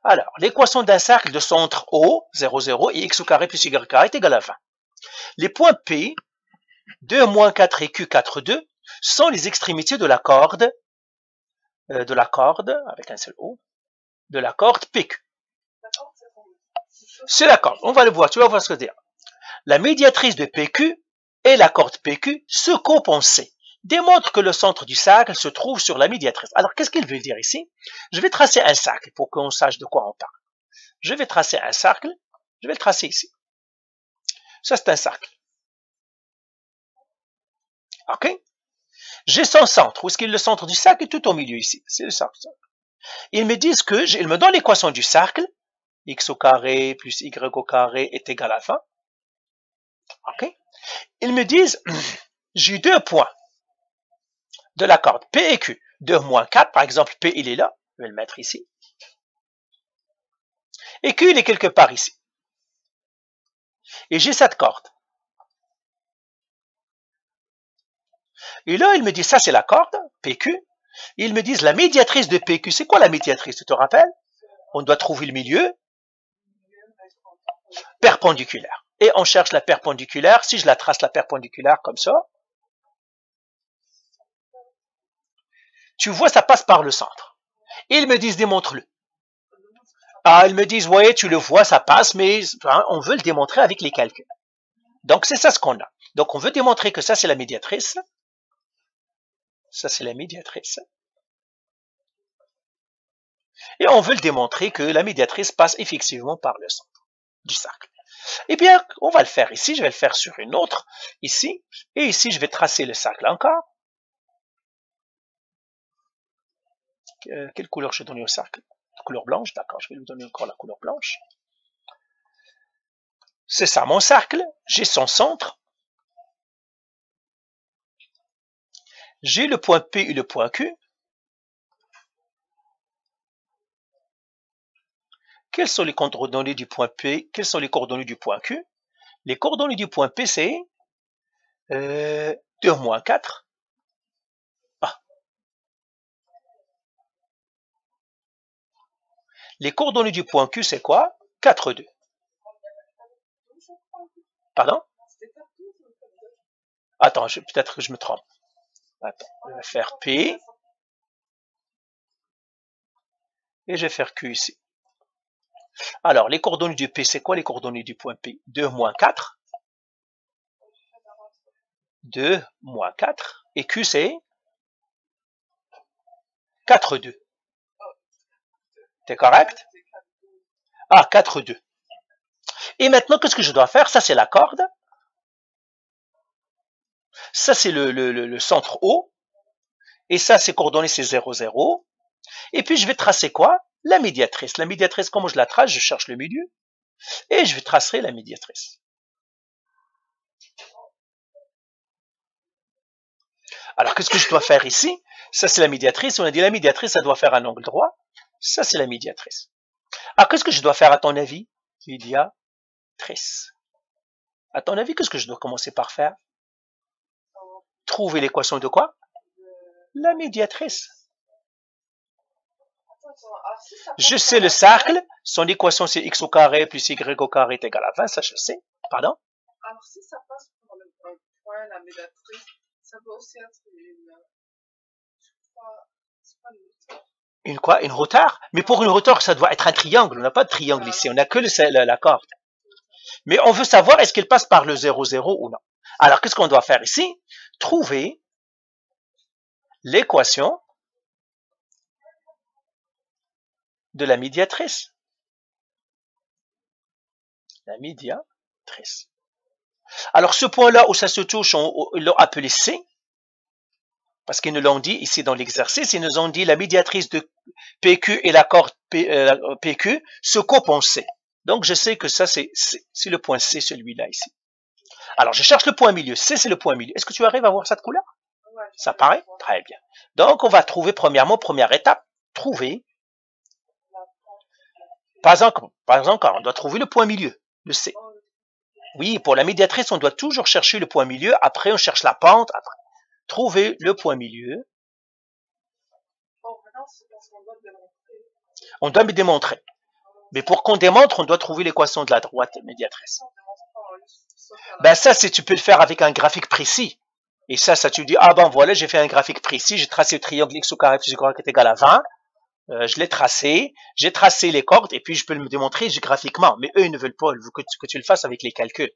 Alors, l'équation d'un cercle de centre O, 0, 0, et x au carré plus y carré est égal à 20. Les points P, 2, moins 4 et Q, 4, 2, sont les extrémités de la corde, avec un seul O, de la corde PQ. C'est la corde, on va le voir, tu vas voir ce que je veux dire. La médiatrice de PQ et la corde PQ se compensent. Démontre que le centre du cercle se trouve sur la médiatrice. Alors, qu'est-ce qu'il veut dire ici? Je vais tracer un cercle pour qu'on sache de quoi on parle. Je vais tracer un cercle, je vais le tracer ici. Ça, c'est un cercle. OK? J'ai son centre. Où est-ce qu'il est le centre du cercle? Tout au milieu ici. C'est le cercle. Ils me disent que, ils me donnent l'équation du cercle, x au carré plus y au carré est égal à 20. OK? Ils me disent, j'ai deux points de la corde P et Q. 2 moins 4, par exemple, P, il est là. Je vais le mettre ici. Et Q, il est quelque part ici. Et j'ai cette corde. Et là, il me dit, ça c'est la corde, PQ. Ils me disent, la médiatrice de PQ, c'est quoi la médiatrice, tu te rappelles? On doit trouver le milieu perpendiculaire. Et on cherche la perpendiculaire. Si je la trace, la perpendiculaire, comme ça, tu vois, ça passe par le centre. Et ils me disent, démontre-le. Ah, ils me disent, ouais, tu le vois, ça passe, mais on veut le démontrer avec les calculs. Donc, c'est ça ce qu'on a. Donc, on veut démontrer que ça, c'est la médiatrice. Ça, c'est la médiatrice. Et on veut le démontrer que la médiatrice passe effectivement par le centre du cercle. Eh bien, on va le faire ici. Je vais le faire sur une autre, ici. Et ici, je vais tracer le cercle encore. Quelle couleur je vais donner au cercle? La couleur blanche, d'accord. Je vais lui donner encore la couleur blanche. C'est ça, mon cercle. J'ai son centre. J'ai le point P et le point Q. Quelles sont les coordonnées du point P? Quelles sont les coordonnées du point Q? Les coordonnées du point P, c'est 2 moins 4. Ah. Les coordonnées du point Q, c'est quoi? 4, 2. Pardon? Attends, peut-être que je me trompe. Attends, je vais faire P. Et je vais faire Q ici. Alors, les coordonnées du P, c'est quoi les coordonnées du point P? 2 moins 4. 2 moins 4. Et Q, c'est 4, 2. T'es correct? Ah, 4, 2. Et maintenant, qu'est-ce que je dois faire? Ça, c'est la corde. Ça, c'est le centre O. Et ça, c'est coordonnées, c'est 0, 0. Et puis, je vais tracer quoi? La médiatrice. La médiatrice, comment je la trace? Je cherche le milieu. Et je vais tracer la médiatrice. Alors, qu'est-ce que je dois faire ici? Ça, c'est la médiatrice. On a dit la médiatrice, ça doit faire un angle droit. Ça, c'est la médiatrice. Alors, qu'est-ce que je dois faire à ton avis? Médiatrice. À ton avis, qu'est-ce que je dois commencer par faire? Trouver l'équation de quoi? La médiatrice. Je sais le cercle, son équation c'est x au carré plus y au carré est égal à 20, ça je sais. Pardon? Alors si ça passe par le point, la médiatrice, ça peut aussi être une... Je crois... C'est pas une hauteur. Une quoi? Une hauteur? Mais pour une hauteur, ça doit être un triangle. On n'a pas de triangle ici, on n'a que la corde. Mais on veut savoir est-ce qu'elle passe par le 0, 0 ou non. Alors qu'est-ce qu'on doit faire ici? Trouver l'équation de la médiatrice. La médiatrice. Alors ce point-là où ça se touche, ils l'ont appelé C, parce qu'ils nous l'ont dit ici dans l'exercice, ils nous ont dit la médiatrice de PQ et la corde PQ se compensent. Donc je sais que ça c'est le point C, celui-là ici. Alors je cherche le point milieu, C c'est le point milieu. Est-ce que tu arrives à voir cette couleur? Ouais, ça paraît? Très bien. Donc on va trouver premièrement, première étape, trouver. Pas encore, on doit trouver le point milieu, le C. Oui, pour la médiatrice, on doit toujours chercher le point milieu, après on cherche la pente, après. Trouver le point milieu. On doit me démontrer. Mais pour qu'on démontre, on doit trouver l'équation de la droite médiatrice. Ben ça, tu peux le faire avec un graphique précis. Et ça tu dis, ah ben voilà, j'ai fait un graphique précis, j'ai tracé le triangle x au carré plus y est égal à 20. Je l'ai tracé, j'ai tracé les cordes, et puis je peux le démontrer graphiquement. Mais eux, ils ne veulent pas que tu le fasses avec les calculs.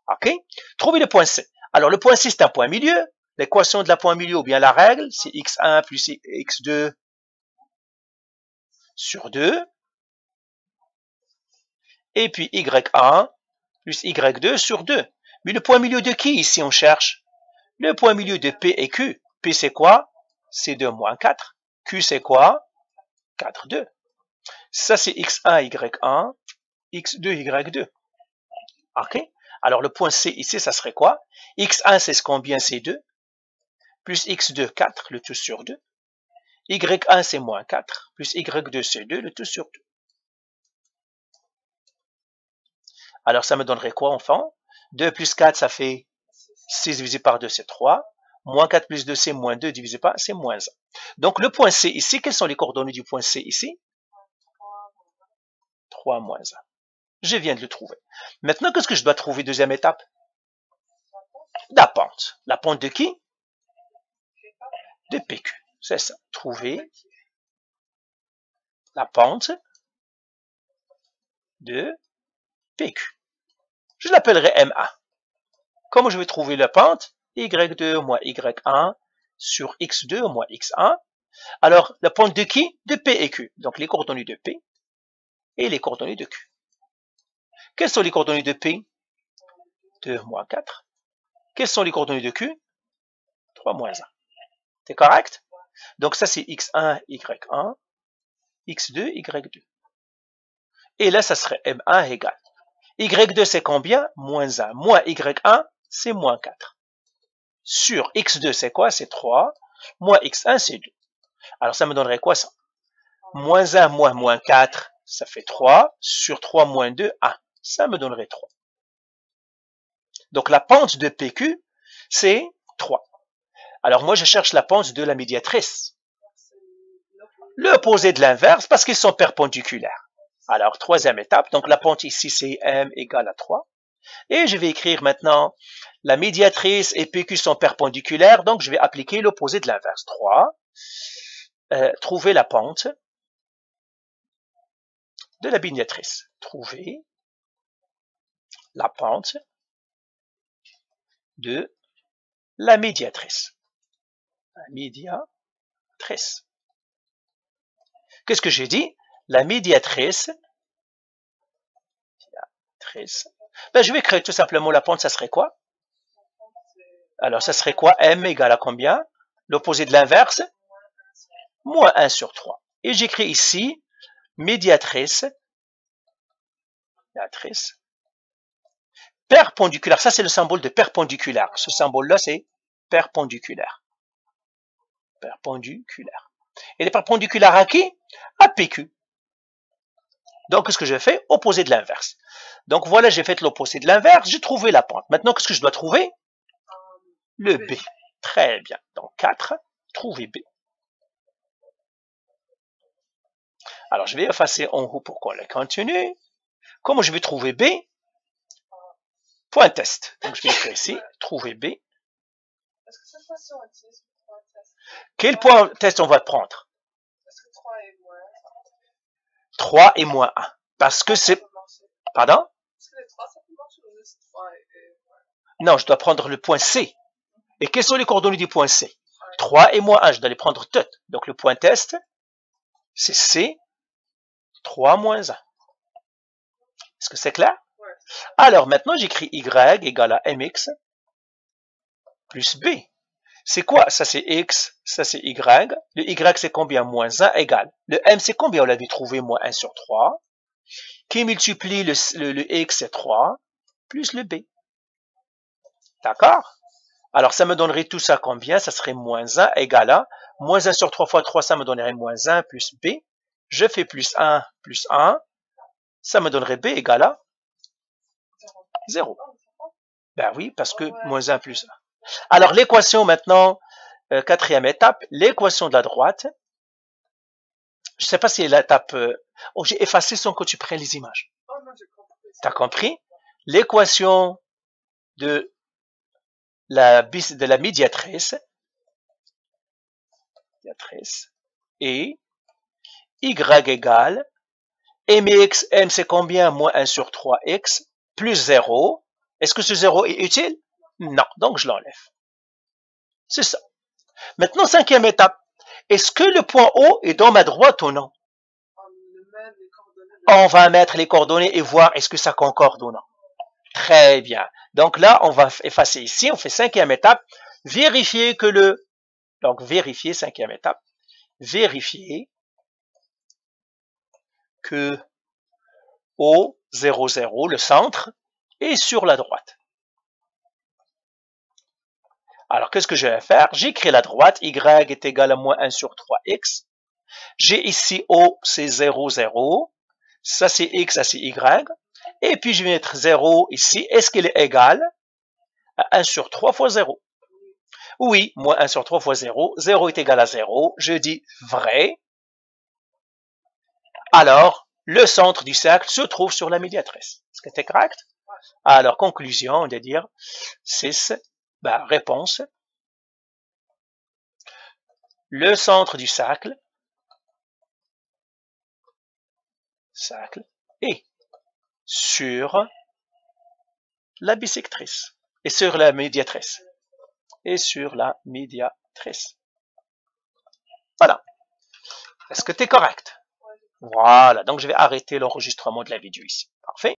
OK? Trouvez le point C. Alors, le point C, c'est un point milieu. L'équation de la point milieu, ou bien la règle, c'est x1 plus x2 sur 2. Et puis y1 plus y2 sur 2. Mais le point milieu de qui, ici, on cherche? Le point milieu de P et Q. P, c'est quoi? C'est 2 moins 4. Q, c'est quoi? 4, 2. Ça, c'est x1, y1, x2, y2. OK? Alors, le point C ici, ça serait quoi? x1, c'est combien? C'est 2. Plus x2, 4, le tout sur 2. y1, c'est moins 4. Plus y2, c'est 2, le tout sur 2. Alors, ça me donnerait quoi, enfant? 2 plus 4, ça fait 6 divisé par 2, c'est 3. Moins 4 plus 2, c'est moins 2 divisé par, c'est moins 1. Donc, le point C ici, quelles sont les coordonnées du point C ici? 3 moins 1. Je viens de le trouver. Maintenant, qu'est-ce que je dois trouver, deuxième étape? La pente. La pente de qui? De PQ. C'est ça. Trouver la pente de PQ. Je l'appellerai MA. Comment je vais trouver la pente? Y2 moins Y1 sur X2 moins X1. Alors, la pente de qui? De P et Q. Donc, les coordonnées de P et les coordonnées de Q. Quelles sont les coordonnées de P? 2 moins 4. Quelles sont les coordonnées de Q? 3 moins 1. C'est correct? Donc, ça, c'est X1, Y1, X2, Y2. Et là, ça serait M1 égale. Y2, c'est combien? Moins 1. Moins Y1, c'est moins 4. Sur X2, c'est quoi? C'est 3. Moins X1, c'est 2. Alors, ça me donnerait quoi, ça? Moins 1 moins moins 4, ça fait 3. Sur 3 moins 2, 1. Ça me donnerait 3. Donc, la pente de PQ, c'est 3. Alors, moi, je cherche la pente de la médiatrice. L'opposé de l'inverse, parce qu'ils sont perpendiculaires. Alors, troisième étape. Donc, la pente ici, c'est M égale à 3. Et je vais écrire maintenant, la médiatrice et PQ sont perpendiculaires, donc je vais appliquer l'opposé de l'inverse. 3. Trouver la pente de la médiatrice. Trouver la pente de la médiatrice. La médiatrice. Qu'est-ce que j'ai dit? La médiatrice. Ben, je vais créer tout simplement la pente, ça serait quoi? Alors, ça serait quoi? M égale à combien? L'opposé de l'inverse? Moins 1 sur 3. Et j'écris ici, médiatrice, perpendiculaire. Ça, c'est le symbole de perpendiculaire. Ce symbole-là, c'est perpendiculaire. Perpendiculaire. Et les perpendiculaires à qui? À PQ. Donc, qu'est-ce que je fais? Opposé de l'inverse. Donc, voilà, j'ai fait l'opposé de l'inverse. J'ai trouvé la pente. Maintenant, qu'est-ce que je dois trouver? Le B. Très bien. Donc, 4, trouver B. Alors, je vais effacer en haut pour qu'on le continue. Comment je vais trouver B? Point test. Donc, je vais écrire ici, trouver B. Est-ce que cette fois-ci on utilise le point test? Quel point test on va prendre? Est-ce que 3 est moins 3 et moins 1. Parce que c'est... Pardon? Est-ce que les 3 ça peut marcher ou juste 3 et moins 1? Non, je dois prendre le point C. Et quelles sont les coordonnées du point C? 3 et moins 1, je dois les prendre toutes. Donc, le point test, c'est C, 3 moins 1. Est-ce que c'est clair? Ouais. Alors, maintenant, j'écris Y égale à MX plus B. C'est quoi? Ça, c'est X, ça, c'est Y. Le Y, c'est combien? Moins 1 égale. Le M, c'est combien? On l'avait trouvé, moins 1 sur 3. Qui multiplie le X, c'est 3, plus le B. D'accord? Alors, ça me donnerait tout ça combien? Ça serait moins 1 égale à moins 1 sur 3 fois 3, ça me donnerait moins 1 plus B. Je fais plus 1, ça me donnerait B égale à 0. Ben oui, parce que moins 1 plus 1. Alors, l'équation maintenant, quatrième étape, l'équation de la droite Je ne sais pas si l'étape... Oh, j'ai effacé sans que tu prennes les images. Oh non, j'ai compris. T'as compris? L'équation de la médiatrice est y égale mx, m c'est combien? Moins 1 sur 3x plus 0. Est-ce que ce 0 est utile? Non, donc je l'enlève. C'est ça. Maintenant, cinquième étape. Est-ce que le point O est dans ma droite ou non? On va mettre les coordonnées et voir est-ce que ça concorde ou non. Très bien. Donc là, on va effacer ici. On fait cinquième étape. Vérifier que donc vérifier, cinquième étape. Vérifier que O00, le centre, est sur la droite. Alors, qu'est-ce que je vais faire? J'écris la droite, y est égal à moins 1 sur 3x. J'ai ici O, c'est 0, 0. Ça, c'est x, ça, c'est y. Et puis, je vais mettre 0 ici. Est-ce qu'il est égal à 1 sur 3 fois 0? Oui, moins 1 sur 3 fois 0. 0 est égal à 0. Je dis vrai. Alors, le centre du cercle se trouve sur la médiatrice. Est-ce que c'est correct? Alors, conclusion, on va dire 6. Réponse. Le centre du cercle est sur la bisectrice et sur la médiatrice. Voilà. Est-ce que tu es correct? Voilà. Donc, je vais arrêter l'enregistrement de la vidéo ici. Parfait.